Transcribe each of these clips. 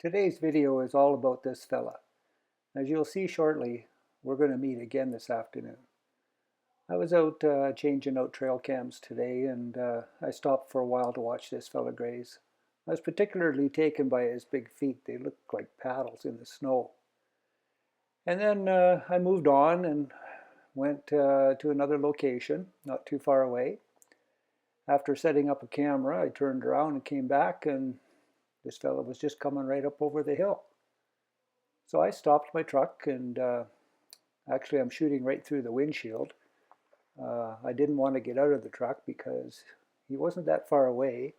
Today's video is all about this fella. As you'll see shortly, we're going to meet again this afternoon. I was out changing out trail cams today, and I stopped for a while to watch this fella graze. I was particularly taken by his big feet. They looked like paddles in the snow. And then I moved on and went to another location, not too far away. After setting up a camera, I turned around and came back, and this fella was just coming right up over the hill. So I stopped my truck, and actually I'm shooting right through the windshield. I didn't want to get out of the truck because he wasn't that far away.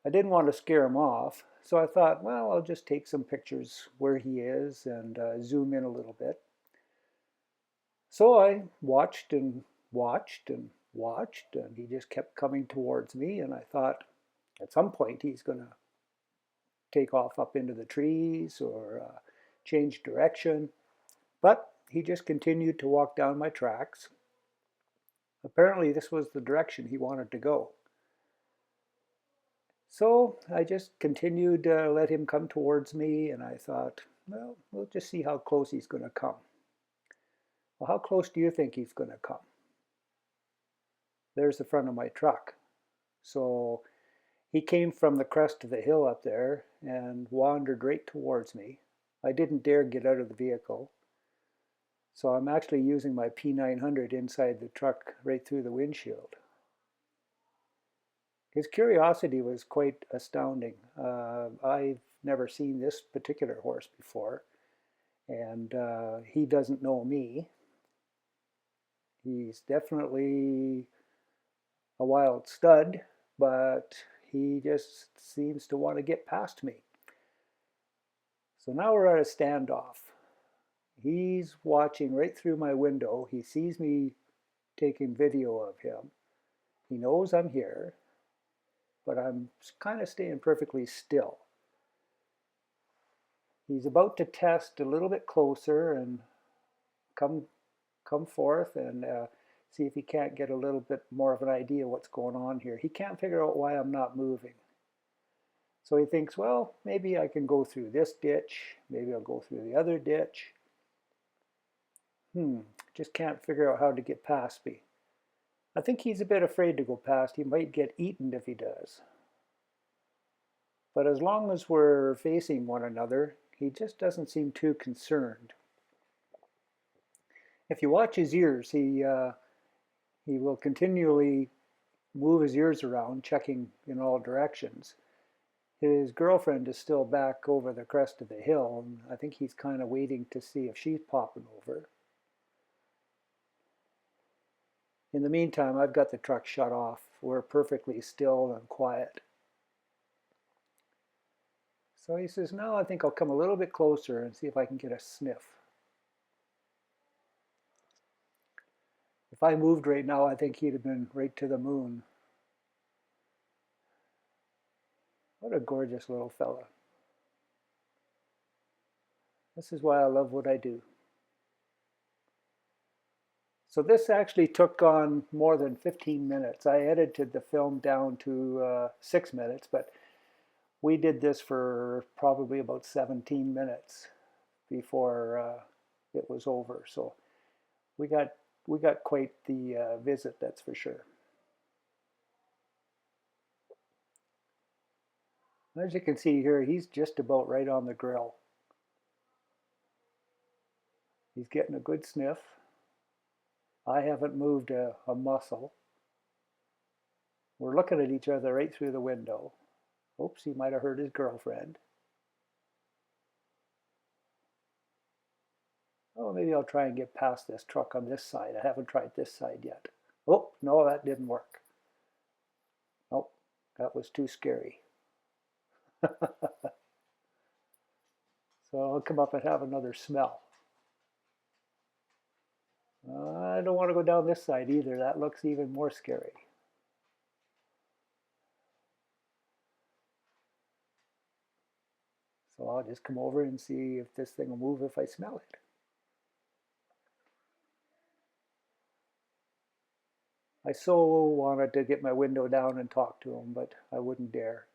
I didn't want to scare him off, so I thought, well, I'll just take some pictures where he is and zoom in a little bit. So I watched and watched and watched, and he just kept coming towards me, and I thought at some point he's going to take off up into the trees or change direction. But he just continued to walk down my tracks. Apparently this was the direction he wanted to go. So I just continued to let him come towards me, and I thought, well, we'll just see how close he's going to come. Well, how close do you think he's going to come? There's the front of my truck. So he came from the crest of the hill up there and wandered right towards me. I didn't dare get out of the vehicle. So I'm actually using my P900 inside the truck right through the windshield. His curiosity was quite astounding. I've never seen this particular horse before, and he doesn't know me. He's definitely a wild stud, but he just seems to want to get past me. So now we're at a standoff. He's watching right through my window. He sees me taking video of him. He knows I'm here, but I'm kind of staying perfectly still. He's about to test a little bit closer and come forth and see if he can't get a little bit more of an idea what's going on here. He can't figure out why I'm not moving. So he thinks, well, maybe I can go through this ditch. Maybe I'll go through the other ditch. Just can't figure out how to get past me. I think he's a bit afraid to go past. He might get eaten if he does. But as long as we're facing one another, he just doesn't seem too concerned. If you watch his ears, he will continually move his ears around, checking in all directions. His girlfriend is still back over the crest of the hill, and I think he's kind of waiting to see if she's popping over. In the meantime, I've got the truck shut off. We're perfectly still and quiet. So he says, no, I think I'll come a little bit closer and see if I can get a sniff. If I moved right now, I think he'd have been right to the moon. What a gorgeous little fella. This is why I love what I do. So this actually took on more than 15 minutes. I edited the film down to 6 minutes, but we did this for probably about 17 minutes before it was over. So we got quite the visit, that's for sure. As you can see here, he's just about right on the grill. He's getting a good sniff. I haven't moved a muscle. We're looking at each other right through the window. Oops, he might have heard his girlfriend. Oh, maybe I'll try and get past this truck on this side. I haven't tried this side yet. Oh, no, that didn't work. Nope, that was too scary. So I'll come up and have another smell. I don't want to go down this side either. That looks even more scary. So I'll just come over and see if this thing will move if I smell it. I so wanted to get my window down and talk to him, but I wouldn't dare.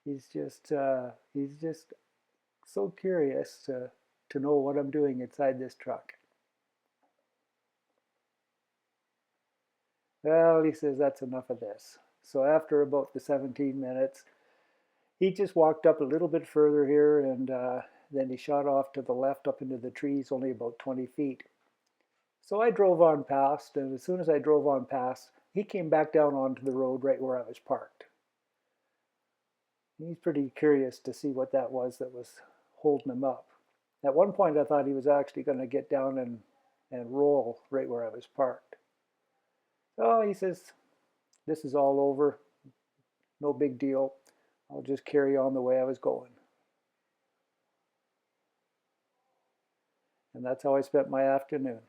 He's just so curious to know what I'm doing inside this truck. Well, he says that's enough of this. So after about the 17 minutes, he just walked up a little bit further here, and then he shot off to the left up into the trees, only about 20 feet. So I drove on past, and as soon as I drove on past, he came back down onto the road right where I was parked. He's pretty curious to see what that was holding him up. At one point, I thought he was actually going to get down and roll right where I was parked. Oh, he says, this is all over. No big deal. I'll just carry on the way I was going. And that's how I spent my afternoon.